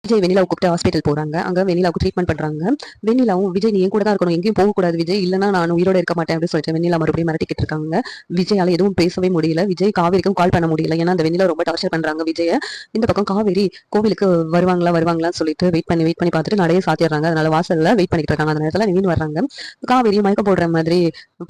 விஜய் வெண்ணிலாவை கூப்பிட்டு ஹாஸ்பிட்டல் போறாங்க. அங்க வெண்ணிலாவுக்கு ட்ரீட்மெண்ட் பண்றாங்க. வெண்ணிலாவும் விஜய் நீ என் கூட தான் இருக்கணும், எங்கேயும் போகக்கூடாது விஜய், இல்லைன்னா நான் உயிரோட இருக்க மாட்டேன் அப்படின்னு சொல்லிட்டு வெண்ணிலா மறுபடியும் மிரட்டிக்கிட்டு இருக்காங்க. விஜயால எதுவும் பேசவே முடியல. விஜய் காவேரிக்கும் கால் பண்ண முடியல. ஏன்னா அந்த வெண்ணிலா ரொம்ப டார்ச்சர் பண்றாங்க விஜய. இந்த பக்கம் காவேரி கோவிலுக்கு வருவாங்களான்னு சொல்லிட்டு வெயிட் பண்ணி பார்த்துட்டு நடைய சாத்திடுறாங்க. அதனால வாசல்ல வெயிட் பண்ணிட்டு இருக்காங்க. அந்த நேரத்துல நிவின் வர்றாங்க. காவேரி மயக்கம் போடுற மாதிரி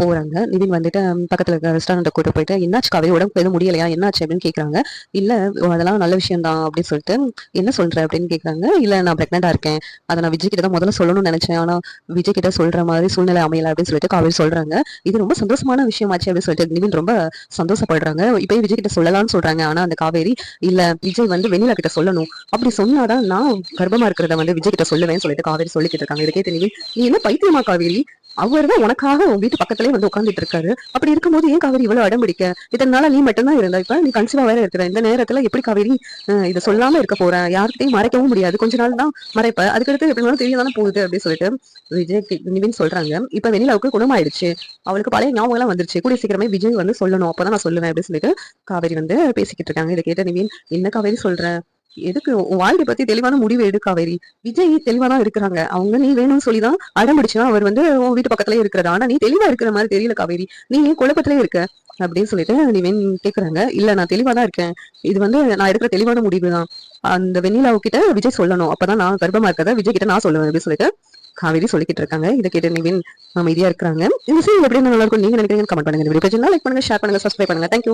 போறாங்க. நிவின் வந்துட்டு பக்கத்துல இருக்க ரெஸ்டாரண்ட் கூட்டு போயிட்டு என்னாச்சு காவேரி, உடம்புக்கு எதுவும் முடியலையா, என்னாச்சு அப்படின்னு கேக்குறாங்க. இல்ல அதெல்லாம் நல்ல விஷயம் தான் அப்படின்னு சொல்லிட்டு என்ன சொல்ற அப்படின்னு கேக்குறாங்க. இல்ல நான் பிரெக்னெண்டா இருக்கேன், அதை நான் விஜய் கிட்ட தான் முதல்ல சொல்லணும்னு நினைச்சேன், ஆனா விஜய் கிட்ட சொல்ற மாதிரி சூழ்நிலை அமையல அப்படின்னு சொல்லிட்டு காவேரி சொல்றாங்க. இது ரொம்ப சந்தோஷமான விஷயமாச்சு அப்படின்னு சொல்லிட்டு நிவின் ரொம்ப சந்தோஷப்படுறாங்க. இப்பயே விஜய் கிட்ட சொல்லலாம்னு சொல்றாங்க. ஆனா அந்த காவேரி இல்ல விஜய் வெண்ணிலா கிட்ட சொல்லணும், அப்படி சொன்னாதான் நான் கர்ப்பமா இருக்கிறத விஜய் கிட்ட சொல்லுவேன்னு சொல்லிட்டு காவேரி சொல்லிக்கிட்டு இருக்காங்க. இதை கேட்டு நிவின் நீ என்ன பைத்தியமா காவேரி, அவர் தான் உனக்காக உன் வீட்டு பக்கத்திலே உட்காந்துட்டு இருக்காரு, அப்படி இருக்கும்போது ஏன் காவேரி இவ்வளவு அடம்பிடிக்க, இதனால நீ மட்டும்தான் இருந்தா, இப்ப நீ கன்சீவா வேற இருக்கிற இந்த நேரத்துல எப்படி காவேரி இதை சொல்லாம இருக்க போற, யார்கிட்டையும் மறைக்கவும் முடியாது, கொஞ்ச நாள் தான் மறைப்ப, அதுக்கடுத்து எப்படி தெரிய தானே போகுது அப்படின்னு சொல்லிட்டு நிவின் சொல்றாங்க. இப்ப வெண்ணிலாவுக்கு குணமாயிடுச்சு, அவளுக்கு பழைய ஞாபகம் எல்லாம் வந்துருச்சு, கூடிய சீக்கிரமே விஜய் சொல்லணும், அப்பதான் நான் சொல்லுவேன் அப்படின்னு சொல்லிட்டு காவேரி பேசிக்கிட்டு இருக்காங்க. இதை கேட்ட நிவின் என்ன காவேரி சொல்ற, எதுக்கு உன் வாழ்க்கை பத்தி தெளிவான முடிவு எடு காவேரி, விஜய் தெளிவாதான் இருக்கிறாங்க, அவங்க நீ வேணும்னு சொல்லிதான் அடம்பிடிச்சா அவர் உன் வீட்டு பக்கத்திலே இருக்கிறது, ஆனா நீ தெளிவா இருக்கிற மாதிரி தெரியல காவேரி, நீ குழப்பத்திலே இருக்க அப்படின்னு சொல்லிட்டு நிவின் கேக்குறாங்க. இல்ல நான் தெளிவாதான் இருக்கேன், இது நான் எடுக்கிற தெளிவான முடிவுதான், அந்த வெண்ணிலாவு கிட்ட விஜய் சொல்லணும், அப்பதான் நான் கர்ப்பமா இருக்கத விஜய் கிட்ட நான் சொல்லுவேன் அப்படின்னு சொல்லிட்டு காவேரி சொல்லிக்கிட்டு இருக்காங்க. இதை கேட்டு நிவின் அமைதியா இருக்கிறாங்க. இந்த சீரியல் எப்படி நல்லா இருக்கும் நீங்க நினைக்கிறீங்கன்னு கமெண்ட் பண்ணுங்க. லைக் பண்ணுங்க, ஷேர் பண்ணுங்க, சப்ஸ்கிரைப் பண்ணுங்க. தேங்க்யூ.